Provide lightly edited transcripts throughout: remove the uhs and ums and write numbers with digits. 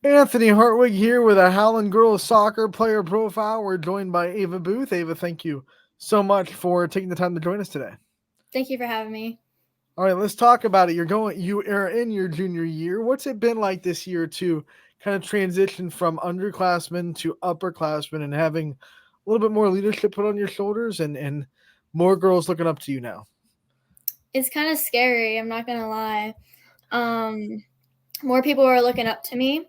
Anthony Hartwig here with a Howland girls soccer player profile. We're joined by Ava Boothe. Ava, thank you so much for taking the time to join us today. Thank you for having me. All right, let's talk about it. You are in your junior year. What's it been like this year to kind of transition from underclassmen to upperclassmen and having a little bit more leadership put on your shoulders and more girls looking up to you now? It's kind of scary, I'm not gonna lie. Um, More people are looking up to me,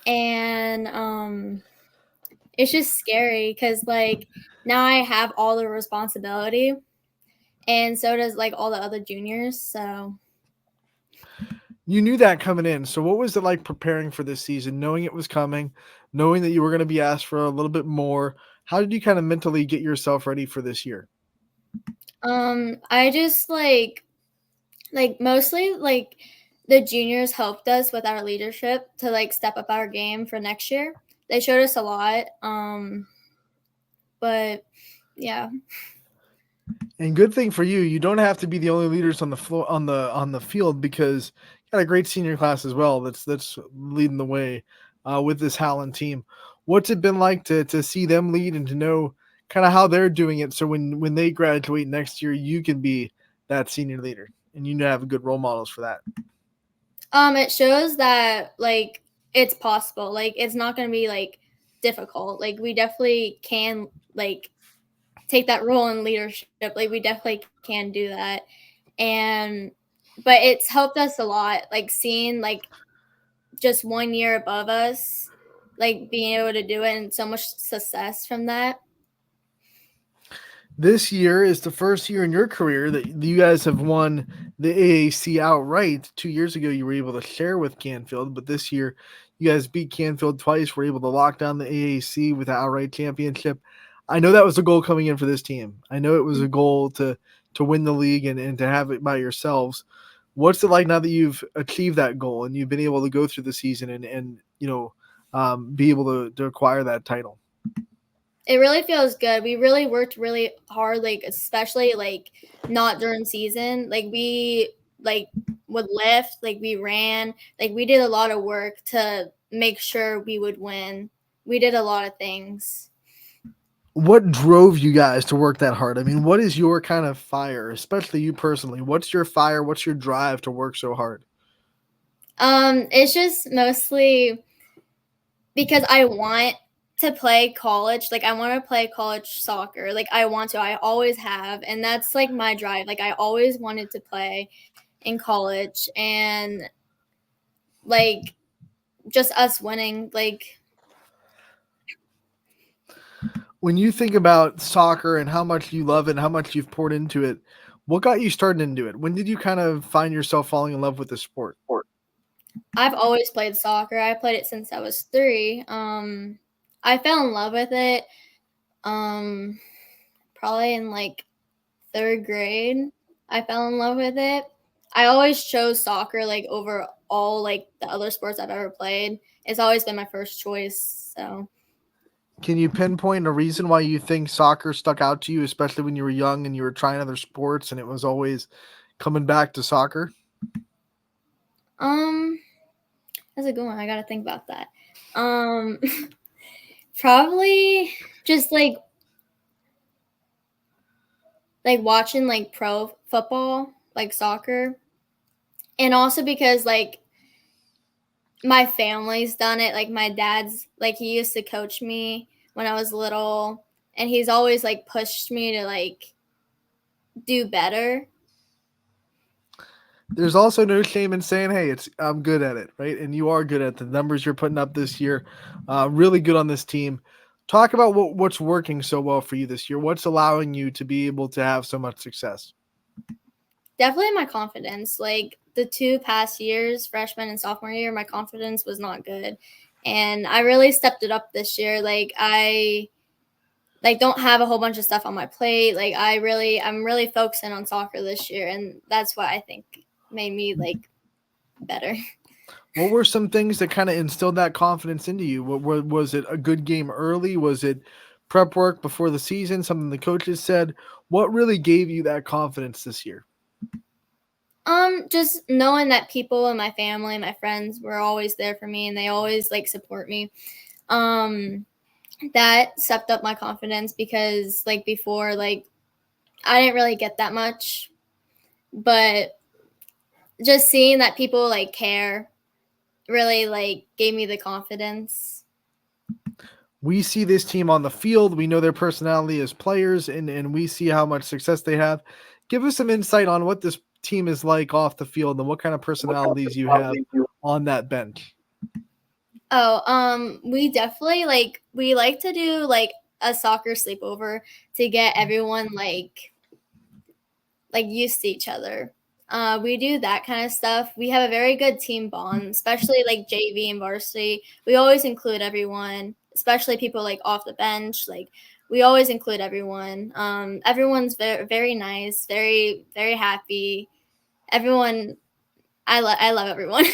and it's just scary because now I have all the responsibility, and so does all the other juniors. So You knew that coming in. So what was it like preparing for this season, knowing it was coming, knowing that you were going to be asked for a little bit more? How did you kind of mentally get yourself ready for this year? I just mostly the juniors helped us with our leadership to step up our game for next year. They showed us a lot. But yeah. And good thing for you, you don't have to be the only leaders on the floor on the field because you got a great senior class as well. That's leading the way with this Howland team. What's it been like to see them lead and to know kind of how they're doing it? So when they graduate next year, you can be that senior leader and you have good role models for that. It shows that it's possible. It's not gonna be difficult. We definitely can take that role in leadership. We definitely can do that. And but it's helped us a lot. Seeing just 1 year above us, being able to do it and so much success from that. This year is the first year in your career that you guys have won the AAC outright. 2 years ago, you were able to share with Canfield, but this year, you guys beat Canfield twice. Were able to lock down the AAC with the outright championship. I know that was a goal coming in for this team. I know it was a goal to win the league and to have it by yourselves. What's it like now that you've achieved that goal and you've been able to go through the season and be able to acquire that title? It really feels good. We really worked really hard, especially not during season. We like would lift, we ran, we did a lot of work to make sure we would win. We did a lot of things. What drove you guys to work that hard? I mean, what is your kind of fire, especially you personally? What's your fire? What's your drive to work so hard? It's just mostly because I want to play college. I want to play college soccer. I want to. I always have, and that's my drive. I always wanted to play in college, and like just us winning. When you think about soccer and how much you love it and how much you've poured into it, what got you started into it? When did you kind of find yourself falling in love with the sport? I've always played soccer. I played it since I was 3. I fell in love with it. Um, Probably in 3rd grade. I fell in love with it. I always chose soccer over all the other sports I've ever played. It's always been my first choice. So Can you pinpoint a reason why you think soccer stuck out to you, especially when you were young and you were trying other sports and it was always coming back to soccer? um, that's a good one. I gotta think about that. Um, Probably just watching pro football, soccer, and also because my family's done it. My dad's he used to coach me when I was little, and he's always pushed me to do better. There's also no shame in saying, "Hey, I'm good at it," right? And you are good at the numbers you're putting up this year. Really good on this team. Talk about what's working so well for you this year. What's allowing you to be able to have so much success? Definitely my confidence. The 2 past years, freshman and sophomore year, my confidence was not good, and I really stepped it up this year. I don't have a whole bunch of stuff on my plate. I'm really focusing on soccer this year, and that's what I think made me better. What were some things that kind of instilled that confidence into you? Was it a good game early? Was it prep work before the season? Something the coaches said? What really gave you that confidence this year? Just knowing that people in my family, my friends were always there for me and they always like support me. That stepped up my confidence because like before, like I didn't really get that much, but just seeing that people like care really like gave me the confidence. We see this team on the field. We know their personality as players, and we see how much success they have. Give us some insight on what this team is like off the field and what kind of personalities you have on that bench. Oh, we definitely we like to do like a soccer sleepover to get everyone like used to each other. We do that kind of stuff. We have a very good team bond, especially like JV and varsity. We always include everyone, especially people like off the bench. Like we always include everyone. Everyone's very very nice, very very happy. Everyone, I love everyone.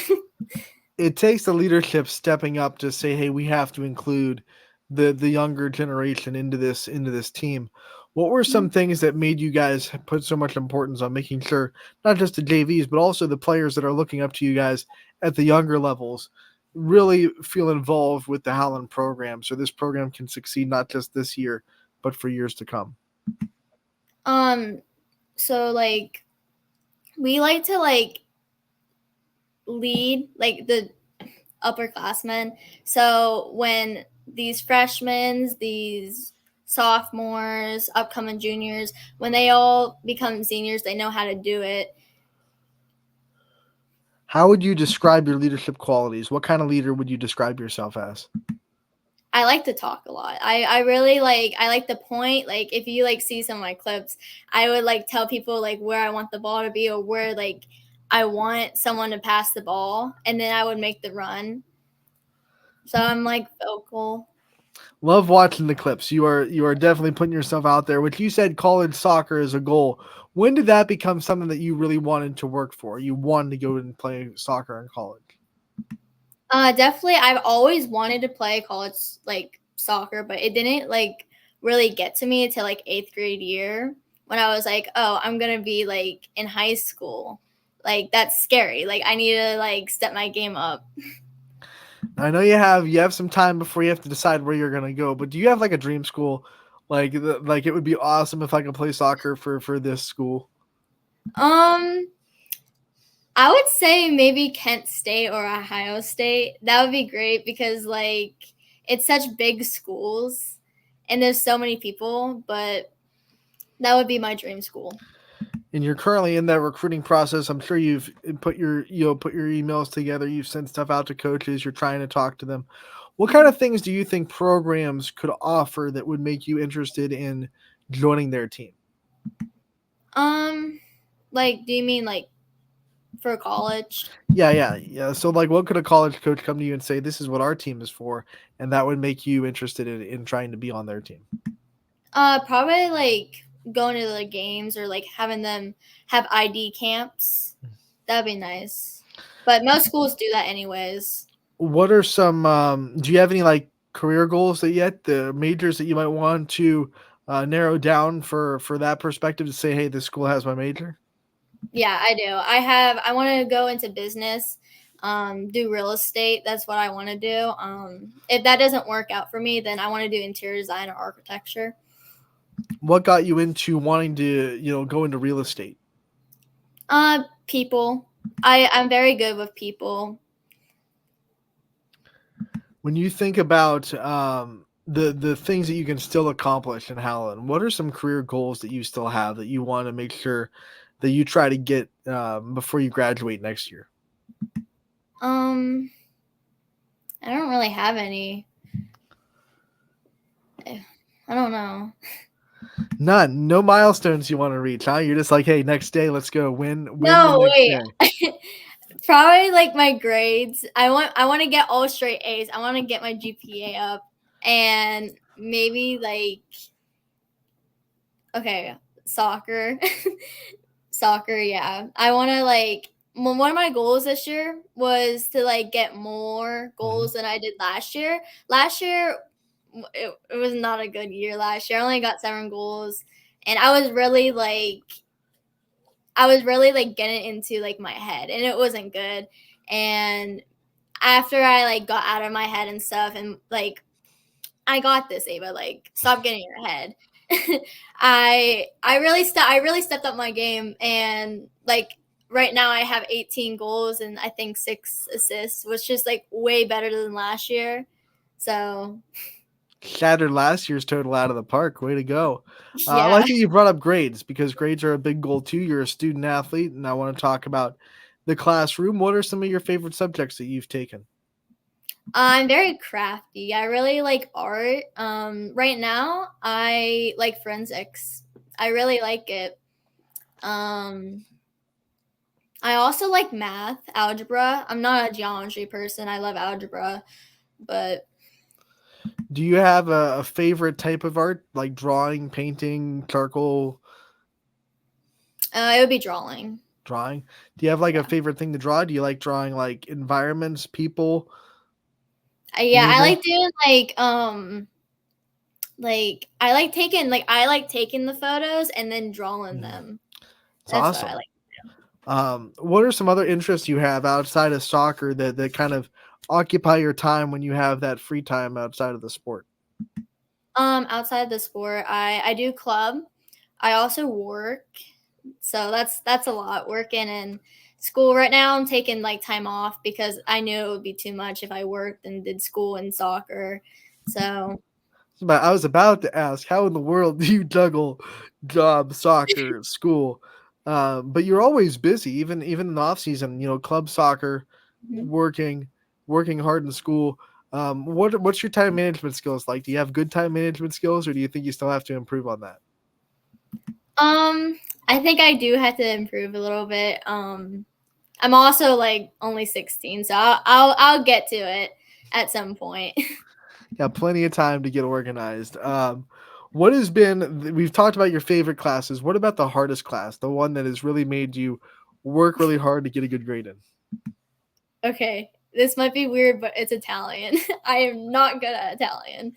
It takes the leadership stepping up to say, "Hey, we have to include the younger generation into this team." What were some things that made you guys put so much importance on making sure not just the JVs but also the players that are looking up to you guys at the younger levels really feel involved with the Howland program, so this program can succeed not just this year but for years to come? um, so like we like to like lead like the upperclassmen. So when these freshmen, these sophomores, upcoming juniors, when they all become seniors, they know how to do it. How would you describe your leadership qualities? What kind of leader would you describe yourself as? I like to talk a lot. I really like I like the point. Like if you like see some of my clips, I would like tell people like where I want the ball to be or where like I want someone to pass the ball and then I would make the run. So I'm like vocal. Love watching the clips. You are definitely putting yourself out there. Which you said college soccer is a goal. When did that become something that you really wanted to work for? You wanted to go and play soccer in college. Definitely. I've always wanted to play college like soccer, but it didn't like really get to me until like eighth grade year when I was like, oh, I'm gonna be like in high school. Like that's scary. Like I need to like step my game up. I know you have some time before you have to decide where you're gonna go. But do you have like a dream school? Like it would be awesome if I could play soccer for this school. Um, I would say maybe Kent State or Ohio State. That would be great because like it's such big schools and there's so many people, but that would be my dream school. And you're currently in that recruiting process. I'm sure you've put your emails together. You've sent stuff out to coaches. You're trying to talk to them. What kind of things do you think programs could offer that would make you interested in joining their team? Um, like, do you mean like for college? Yeah. So, like, what could a college coach come to you and say, "This is what our team is for," and that would make you interested in trying to be on their team? Probably like going to the games or like having them have ID camps. That'd be nice. But most schools do that anyways. What are some? Do you have any like career goals that yet the majors that you might want to narrow down for that perspective to say, "Hey, this school has my major." Yeah, I do. I want to go into business, do real estate. That's what I want to do. If that doesn't work out for me, then I want to do interior design or architecture. What got you into wanting to go into real estate? People. I'm very good with people. When you think about the things that you can still accomplish in Howland, what are some career goals that you still have that you want to make sure that you try to get before you graduate next year? Um, I don't really have any. I don't know. None. No milestones you want to reach, huh? You're just like, hey, next day, let's go win the No, next wait. day. Probably like my grades. I want to get all straight A's. I want to get my GPA up and maybe like okay, soccer. Soccer, yeah. I want to like one of my goals this year was to like get more Mhm. goals than I did last year. Last year it was not a good year last year. I only got 7 goals and I was really like I was really like getting into like my head, and it wasn't good. And after I like got out of my head and stuff, and like I got this, Ava. Like, stop getting in your head. I really stepped up my game, and like right now I have 18 goals and I think 6 assists, which is like way better than last year. So Shattered last year's total out of the park. Way to go. I yeah. like that you brought up grades because grades are a big goal too. You're a student athlete, and I want to talk about the classroom. What are some of your favorite subjects that you've taken? I'm very crafty. I really like art. Right now I like forensics. I really like it. Um, I also like math, algebra. I'm not a geometry person. I love algebra, but Do you have a favorite type of art, like drawing, painting, charcoal, it would be drawing. drawing? Do you have like a Yeah. favorite thing to draw? Do you like drawing like environments, people, Yeah, I animals? like doing I like taking the photos and then drawing Mm, them. it's That's what I awesome. like. What are some other interests you have outside of soccer that kind of occupy your time when you have that free time outside of the sport? Outside the sport, I do club. I also work. So that's a lot working in school right now. I'm taking like time off because I knew it would be too much if I worked and did school and soccer. So But I was about to ask, how in the world do you juggle job, soccer, school? But you're always busy, even in the off season. You know, club soccer, mhm. working, working hard in school. What's your time management skills like? Do you have good time management skills, or do you think you still have to improve on that? um I think I do have to improve a little bit. I'm also like only 16, so I'll get to it at some point. Got plenty of time to get organized. What has been? We've talked about your favorite classes. What about the hardest class? The one that has really made you work really hard to get a good grade in? Okay, this might be weird, but it's Italian. I am not good at Italian.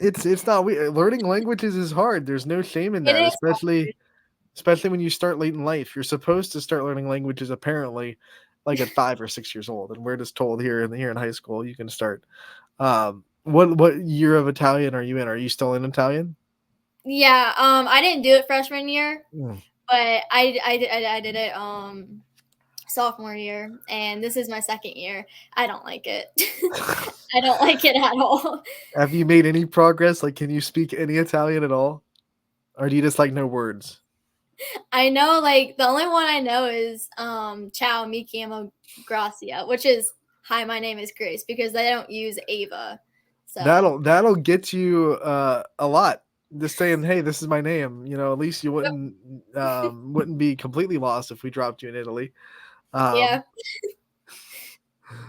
It's not learning languages is hard. There's no shame in It that, is especially when you start late in life. You're supposed to start learning languages apparently like at 5 or 6 years old, and we're just told here in high school you can start. What year of Italian are you in? Are you still in Italian? Yeah, I didn't do it freshman year, Mm. but I did it sophomore year, and this is my second year. I don't like it. I don't like it at all. Have you made any progress? Like, can you speak any Italian at all, or do you just like no words? I know like the only one I know is ciao mi chiamo Gracia, which is hi, my name is Grace because they don't use Ava. So That'll get you a lot. Just saying, hey, this is my name. You know, at least you wouldn't be completely lost if we dropped you in Italy. yeah. Um,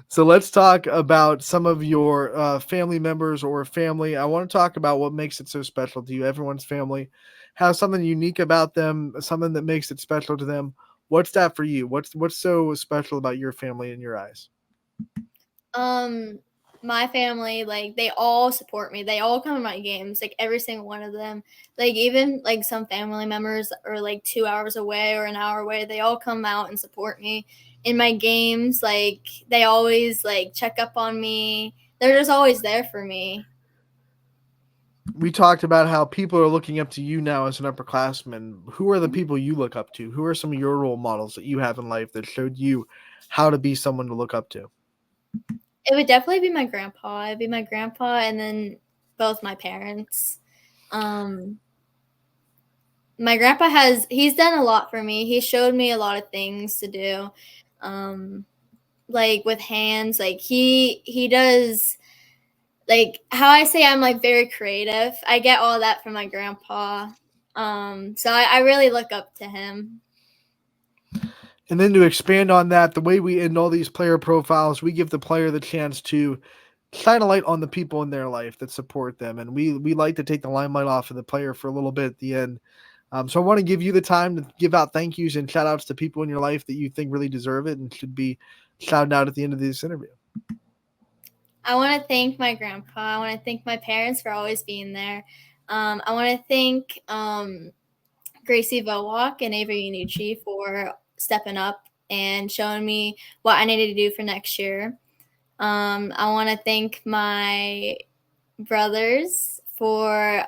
so let's talk about some of your family members or family. I want to talk about what makes it so special to you. Everyone's family has something unique about them, something that makes it special to them. What's that for you? What's so special about your family in your eyes? Um, my family, like they all support me. They all come to my games, like every single one of them. Like even like some family members are like 2 hours away or an hour away. They all come out and support me in my games. Like they always like check up on me. They're just always there for me. We talked about how people are looking up to you now as an upperclassman. Who are the Mhm. people you look up to? Who are some of your role models that you have in life that showed you how to be someone to look up to? It would definitely be my grandpa. It'd be my grandpa and then both my parents. Um, my grandpa he's done a lot for me. He showed me a lot of things to do. Um, like with hands, like he does like how I say I'm like very creative. I get all that from my grandpa. So I really look up to him. And then to expand on that, the way we end all these player profiles, we give the player the chance to shine a light on the people in their life that support them. And we like to take the limelight off of the player for a little bit at the end. So I want to give you the time to give out thank yous and shout outs to people in your life that you think really deserve it and should be shouted out at the end of this interview. I want to thank my grandpa. I want to thank my parents for always being there. I want to thank Gracie Vowalk and Avery Unucci for stepping up and showing me what I needed to do for next year. I want to thank my brothers for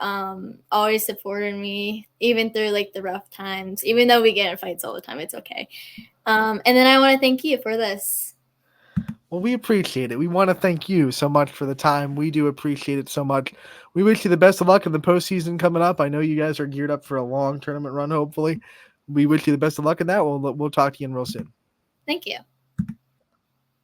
always supporting me, even through like the rough times. Even though we get in fights all the time, it's okay. And then I want to thank you for this. Well, we appreciate it. We want to thank you so much for the time. We do appreciate it so much. We wish you the best of luck in the postseason coming up. I know you guys are geared up for a long tournament run, hopefully. We wish you the best of luck in that. We'll talk to you real soon. Thank you.